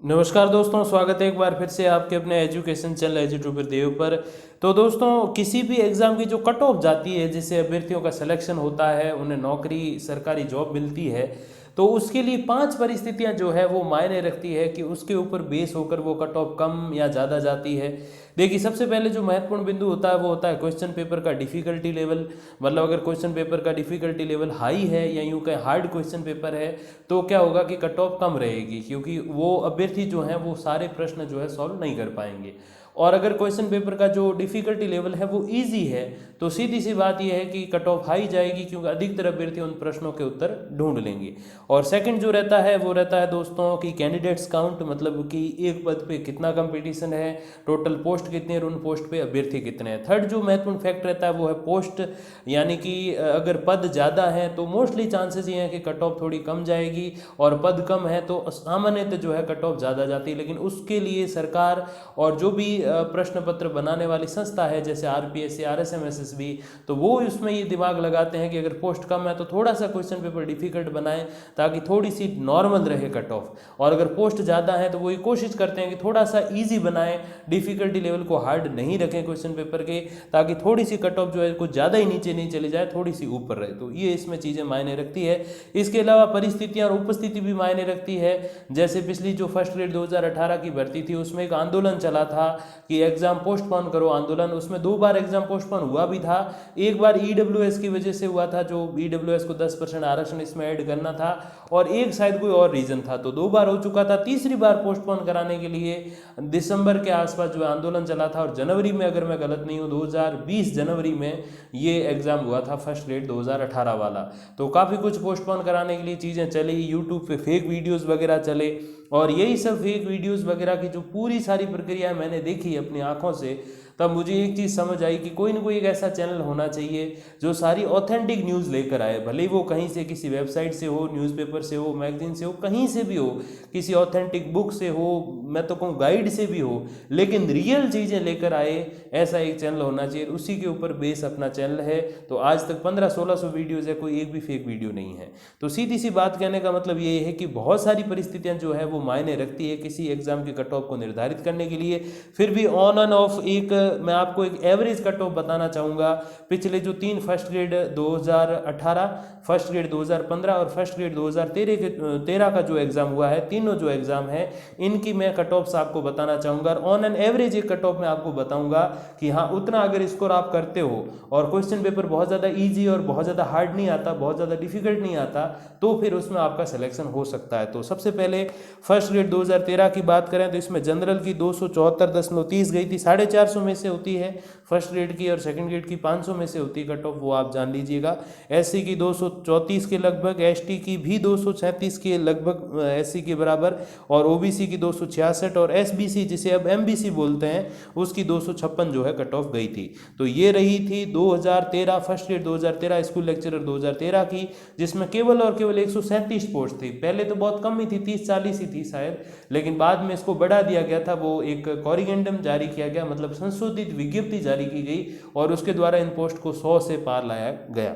नमस्कार दोस्तों, स्वागत है एक बार फिर से आपके अपने एजुकेशन चैनल एजुट्यूबर देव पर। तो दोस्तों, किसी भी एग्ज़ाम की जो कट ऑफ जाती है, जिससे अभ्यर्थियों का सिलेक्शन होता है, उन्हें नौकरी सरकारी जॉब मिलती है, तो उसके लिए 5 परिस्थितियां जो है वो मायने रखती है कि उसके ऊपर बेस होकर वो कट ऑफ कम या ज़्यादा जाती है। देखिए, सबसे पहले जो महत्वपूर्ण बिंदु होता है वो होता है क्वेश्चन पेपर का डिफ़िकल्टी लेवल। मतलब अगर क्वेश्चन पेपर का डिफ़िकल्टी लेवल हाई है या यूँ कहें हार्ड क्वेश्चन पेपर है, तो क्या होगा कि कट ऑफ कम रहेगी, क्योंकि वो अभ्यर्थी जो हैं वो सारे प्रश्न जो है सॉल्व नहीं कर पाएंगे। और अगर क्वेश्चन पेपर का जो डिफ़िकल्टी लेवल है वो ईजी है, तो सीधी सी बात यह है कि कट ऑफ हाई जाएगी, क्योंकि अधिकतर अभ्यर्थी उन प्रश्नों के उत्तर ढूंढ लेंगे। और सेकंड जो रहता है वो रहता है दोस्तों कि कैंडिडेट्स काउंट, मतलब कि एक पद पे कितना कंपटीशन है, टोटल पोस्ट कितनी है और उन पोस्ट पे अभ्यर्थी कितने हैं। थर्ड जो महत्वपूर्ण फैक्ट रहता है वो है पोस्ट, यानी कि अगर पद ज़्यादा हैं तो मोस्टली चांसेस ये हैं कि कट ऑफ थोड़ी कम जाएगी, और पद कम है तो सामान्यतः जो है कट ऑफ ज़्यादा जाती है। लेकिन उसके लिए सरकार और जो भी प्रश्न पत्र बनाने वाली संस्था है, जैसे आरपीएससी, आरएसएमएसएसबी, तो वो उसमें ये दिमाग लगाते हैं कि अगर पोस्ट कम है तो थोड़ा सा क्वेश्चन पेपर डिफिकल्ट बनाएं, ताकि थोड़ी सी नॉर्मल रहे कट ऑफ। और अगर पोस्ट ज़्यादा है तो वो ये कोशिश करते हैं कि थोड़ा सा ईजी बनाएं, डिफिकल्टी लेवल को हार्ड नहीं रखें क्वेश्चन पेपर के, ताकि थोड़ी सी कट ऑफ जो है कुछ ज़्यादा ही नीचे नहीं चली जाए, थोड़ी सी ऊपर रहे। तो ये इसमें चीज़ें मायने रखती है। इसके अलावा परिस्थितियाँ और उपस्थिति भी मायने रखती है। जैसे पिछली जो फर्स्ट ग्रेड 2018 की भर्ती थी, उसमें एक आंदोलन चला था कि एग्ज़ाम पोस्टपोन करो आंदोलन। उसमें 2 बार एग्ज़ाम पोस्टपोन हुआ भी था। एक बार ईडब्ल्यूएस की वजह से हुआ था, जो ईडब्ल्यूएस को 10% आरक्षण इसमें ऐड करना था, और एक शायद कोई और रीज़न था, तो 2 बार हो चुका था। तीसरी बार पोस्टपोन कराने के लिए दिसंबर के आसपास जो आंदोलन चला था, और जनवरी में, अगर मैं गलत नहीं हूँ, 2020 जनवरी में ये एग्ज़ाम हुआ था फर्स्ट ग्रेड 2018 वाला। तो काफ़ी कुछ पोस्टपोन कराने के लिए चीज़ें चली, यूट्यूब पे फेक वीडियोस वगैरह चले, और यही सब फेक वीडियोस वगैरह की जो पूरी सारी प्रक्रिया मैंने देखी अपनी आंखों से, तब मुझे एक चीज़ समझ आई कि कोई ना कोई एक ऐसा चैनल होना चाहिए जो सारी ऑथेंटिक न्यूज़ लेकर आए, भले ही वो कहीं से, किसी वेबसाइट से हो, न्यूज़पेपर से हो, मैगजीन से हो, कहीं से भी हो, किसी ऑथेंटिक बुक से हो, मैं तो कहूँ गाइड से भी हो, लेकिन रियल चीज़ें लेकर आए, ऐसा एक चैनल होना चाहिए। उसी के ऊपर बेस अपना चैनल है। तो आज तक 1500-1600 वीडियोज़ है, कोई एक भी फेक वीडियो नहीं है। तो सीधी सी बात कहने का मतलब ये है कि बहुत सारी परिस्थितियाँ जो है वो मायने रखती है किसी एग्ज़ाम के कट ऑफ को निर्धारित करने के लिए। फिर भी ऑन एंड ऑफ एक मैं आपको एक एवरेज कट ऑफ बताना चाहूँगा। पिछले जो 3 फर्स्ट ग्रेड 2018, फर्स्ट ग्रेड 2015 और फर्स्ट ग्रेड 2013 का जो एग्ज़ाम हुआ है, तीनों जो एग्ज़ाम है, इनकी मैं कट ऑफ्स आपको बताना चाहूँगा। और ऑन एन एवरेज एक कट ऑफ मैं आपको बताऊँगा कि हाँ, उतना अगर स्कोर आप करते हो और क्वेश्चन पेपर बहुत ज़्यादा ईजी और बहुत ज़्यादा हार्ड नहीं आता, बहुत ज़्यादा डिफिकल्ट नहीं आता, तो फिर उसमें आपका सिलेक्शन हो सकता है। तो सबसे पहले फर्स्ट ग्रेड 2013 की बात करें तो इसमें जनरल की 274.30 गई थी, 450 में से होती है फर्स्ट ग्रेड की, और सेकंड ग्रेड की 500 में से होती है कट ऑफ, वो आप जान लीजिएगा। एससी की 234 के लगभग, एसटी की भी 236 के लगभग, एससी के बराबर, और ओबीसी की 266, और एसबीसी जिसे अब एमबीसी बोलते हैं उसकी 256 जो है कट ऑफ गई थी। तो ये रही थी 2013 फर्स्ट ग्रेड 2013 स्कूल लेक्चरर 2013 की, जिसमें केवल और केवल 137 पोस्ट थी। पहले तो बहुत कम ही थी, 30-40 ही थी शायद, लेकिन बाद में इसको बढ़ा दिया गया था। वो एक कॉरिगेंडम जारी किया गया, मतलब संशोधित विज्ञप्ति जारी की गई, और उसके द्वारा इन पोस्ट को 100 से पार लाया गया।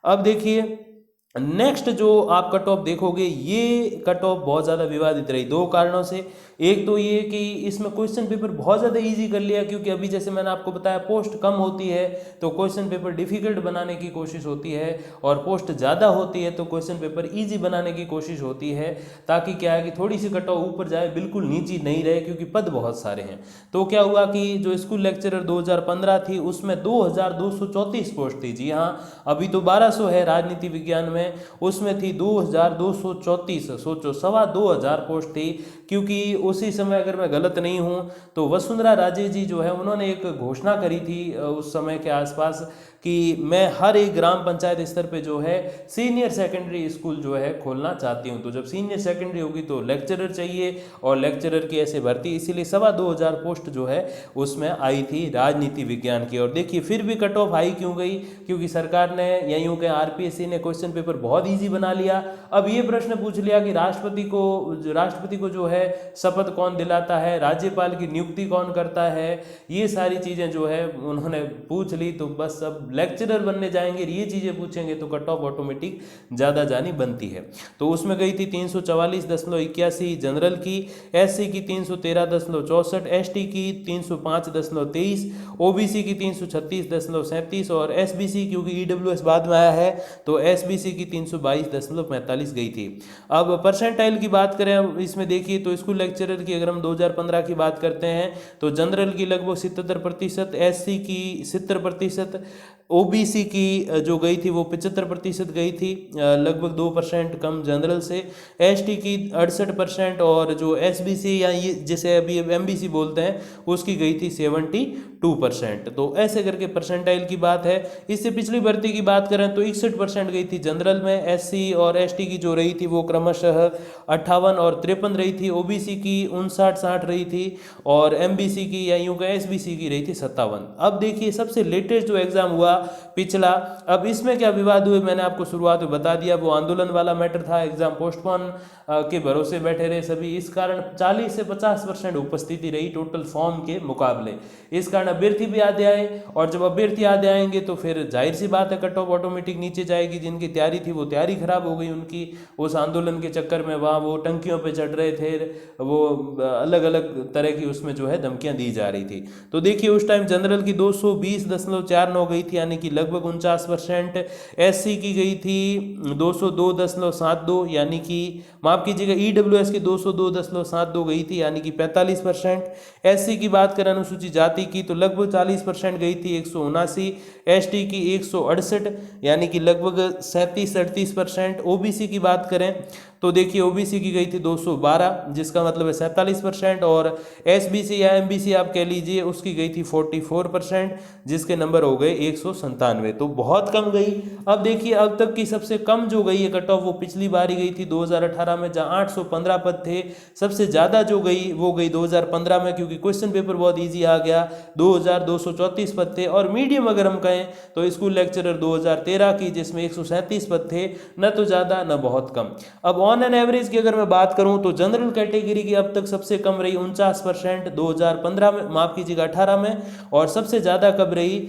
अब देखिए, नेक्स्ट जो आप कट ऑफ देखोगे, ये कट ऑफ बहुत ज़्यादा विवादित रही 2 कारणों से। एक तो ये कि इसमें क्वेश्चन पेपर बहुत ज़्यादा इजी कर लिया, क्योंकि अभी जैसे मैंने आपको बताया पोस्ट कम होती है तो क्वेश्चन पेपर डिफिकल्ट बनाने की कोशिश होती है, और पोस्ट ज़्यादा होती है तो क्वेश्चन पेपर इजी बनाने की कोशिश होती है, ताकि क्या है कि थोड़ी सी कट ऑफ ऊपर जाए, बिल्कुल नीचे नहीं रहे, क्योंकि पद बहुत सारे हैं। तो क्या हुआ कि जो स्कूल लेक्चरर 2015 थी उसमें 2234 पोस्ट थी। जी हाँ, अभी तो 1200 है राजनीति विज्ञान में, उसमें थी 2234। सोचो, 2500 पोस्ट थी, क्योंकि उसी समय, अगर मैं गलत नहीं हूँ, तो वसुंधरा राजे जी जो है उन्होंने एक घोषणा करी थी उस समय के आसपास कि मैं हर एक ग्राम पंचायत स्तर पे जो है सीनियर सेकेंडरी स्कूल जो है खोलना चाहती हूँ। तो जब सीनियर सेकेंडरी होगी तो लेक्चरर चाहिए, और लेक्चरर की ऐसे भर्ती, इसीलिए 2500 पोस्ट जो है उसमें आई थी राजनीति विज्ञान की। और देखिए, फिर भी कट ऑफ हाई क्यों गई, क्योंकि सरकार ने, या यूँ कहें आरपीएससी ने, क्वेश्चन पेपर बहुत ईजी बना लिया। अब ये प्रश्न पूछ लिया कि राष्ट्रपति को जो है शपथ कौन दिलाता है, राज्यपाल की नियुक्ति कौन करता है, ये सारी चीज़ें जो है उन्होंने पूछ ली। तो बस अब लेक्चरर बनने जाएंगे, ये चीज़ें पूछेंगे तो कट ऑफ ऑटोमेटिक ज़्यादा जानी बनती है। तो उसमें गई थी 344.81 जनरल की, एससी की 313.64, एसटी की 305.23, ओबीसी की 336.37 और एसबीसी, क्योंकि ईडब्ल्यूएस बाद में आया है तो एसबीसी की 322.45 गई थी। अब परसेंटाइल की बात करें इसमें देखिए तो स्कूल लेक्चरर की अगर हम 2015 की बात करते हैं तो जनरल की लगभग 77%, एससी की 70%, ओबीसी की जो गई थी वो 75% गई थी, लगभग 2% कम जनरल से, एसटी की 68% और जो एसबीसी या ये जिसे अभी एमबीसी बोलते हैं उसकी गई थी 72%। तो ऐसे करके परसेंटाइल की बात है। इससे पिछली भर्ती की बात करें तो 61% गई थी जनरल में, एससी और एसटी की जो रही थी वो क्रमशः 58 और 53 रही थी, ओबीसी की 59-60 रही थी और एमबीसी की या यूं का एसबीसी की रही थी 57। अब देखिए सबसे लेटेस्ट जो एग्जाम हुआ पिछला, अब इसमें क्या विवाद हुए मैंने आपको शुरुआत में बता दिया, वो आंदोलन वाला मैटर था, एग्जाम पोस्टपोन के भरोसे बैठे रहे सभी, इस कारण 40 से 50% उपस्थिति रही टोटल फॉर्म के मुकाबले। इस कारण अभ्यर्थी भी आधे आए और जब अभ्यर्थी आधे आएंगे तो फिर जाहिर सी बात है कट ऑफ ऑटोमेटिक नीचे जाएगी। जिनकी तैयारी थी वो तैयारी खराब हो गई उनकी, उस आंदोलन के चक्कर में वहाँ वो टंकियों पे चढ़ रहे थे, वो अलग अलग तरह की उसमें जो है धमकियां दी जा रही थी। तो देखिए उस टाइम जनरल की 220.49 गई थी यानी कि लगभग 49%, एससी की गई थी 202.72 यानी कि माफ कीजिएगा ईडब्ल्यूएस की 202.72 गई थी यानी कि 45%, एससी की बात करें अनुसूचित जाति की तो लगभग 40% गई थी 179, एसटी की 168 यानी कि लगभग 37-38%, ओबीसी की बात करें तो देखिए ओबीसी की गई थी 212 जिसका मतलब है 47% और एसबीसी या एमबीसी आप कह लीजिए उसकी गई थी 44% जिसके नंबर हो गए 197, तो बहुत कम गई। अब देखिए अब तक की सबसे कम जो गई है कट ऑफ वो पिछली बार ही गई थी 2018 में जहां 815 पद थे। सबसे ज़्यादा जो गई वो गई 2015 में क्योंकि क्वेश्चन पेपर बहुत ईजी आ गया, 2234 पद थे। और मीडियम अगर हम कहें तो स्कूल लेक्चरर 2013 की जिसमें 137 पद थे, न तो ज़्यादा न बहुत कम। अब ऑन एन एवरेज की अगर मैं बात करूं तो जनरल कैटेगरी की अब तक सबसे कम रही 49% 2015 में, माफ कीजिएगा 18 में, और सबसे ज़्यादा कब रही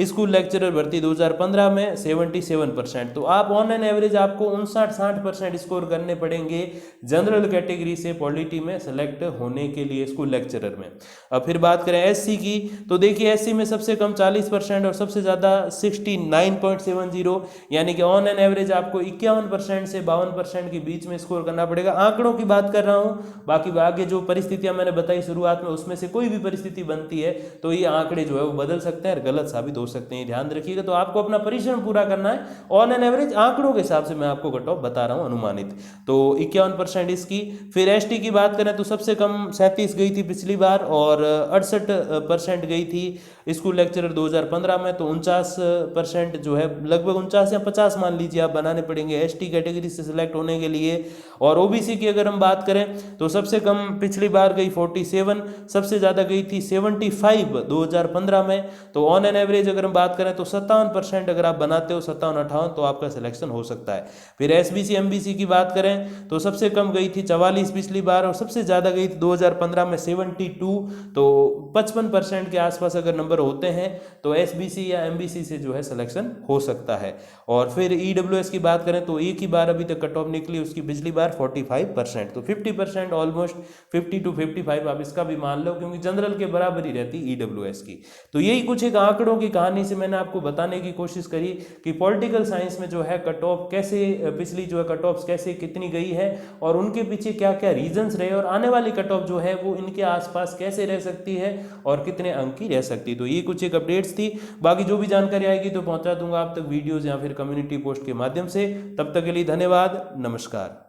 स्कूल लेक्चरर भर्ती 2015 में 77%। तो आप ऑन एन एवरेज आपको 59-60% स्कोर करने पड़ेंगे जनरल कैटेगरी से पॉलिटी में सेलेक्ट होने के लिए स्कूल लेक्चरर में। अब फिर बात करें एससी की तो देखिए एससी में सबसे कम 40% और सबसे ज़्यादा 69.70 यानी कि ऑन एन एवरेज आपको 51% से 52% के बीच में स्कोर करना पड़ेगा। आंकड़ों की बात कर रहा हूँ, बाकी आगे जो परिस्थितियाँ मैंने बताई शुरुआत में उसमें से कोई भी परिस्थिति बनती है तो ये आंकड़े जो है वो बदल सकते हैं और गलत साबित हो सकते हैं, ध्यान रखिएगा। तो आपको अपना परिश्रम पूरा करना है। ऑन एन एवरेज आंकड़ों के हिसाब से मैं आपको कट ऑफ बता रहा हूं अनुमानित, तो 51% इसकी। फिर एसटी की बात करें तो सबसे कम 37 गई थी पिछली बार और 68% गई थी स्कूल लेक्चरर 2015 में, तो 49% जो है लगभग 49 या 50 मान लीजिए आप बनाने पड़ेंगे एसटी कैटेगरी से सिलेक्ट होने के लिए। और ओबीसी की अगर हम बात करें तो सबसे कम पिछली बार गई 47, सबसे ज़्यादा गई थी 75 2015 में। तो ऑन एन एवरेज अगर हम बात करें तो 57% अगर आप बनाते हो 57-58 तो आपका सिलेक्शन हो सकता है। फिर एसबीसी एमबीसी की बात करें तो सबसे कम गई थी 44 पिछली बार और सबसे ज़्यादा गई थी 2015 में 72, तो 55% के आसपास अगर नंबर होते हैं तो एसबीसी या एमबीसी से जो है सिलेक्शन हो सकता है। और फिर ईडब्ल्यूएस की बात करें तो एक ही बार अभी तक कट ऑफ निकली उसकी पिछली बार 45%, तो 50% ऑलमोस्ट 50 to 55 आप इसका भी मान लो क्योंकि जनरल के बराबर ही रहती ईडब्ल्यूएस की। तो यही कुछ एक आंकड़ों की कहानी से मैंने आपको बताने की कोशिश करी कि पॉलिटिकल साइंस में जो है कट ऑफ कैसे पिछली जो है कट ऑफ कैसे कितनी गई है और उनके पीछे क्या क्या रीजंस रहे और आने वाली कट ऑफ जो है वो इनके आसपास कैसे रह सकती है और कितने अंक की रह सकती है। तो ये कुछ एक अपडेट्स थी, बाकी जो भी जानकारी आएगी तो पहुंचा दूंगा आप तक वीडियोज या फिर कम्युनिटी पोस्ट के माध्यम से। तब तक के लिए धन्यवाद, नमस्कार।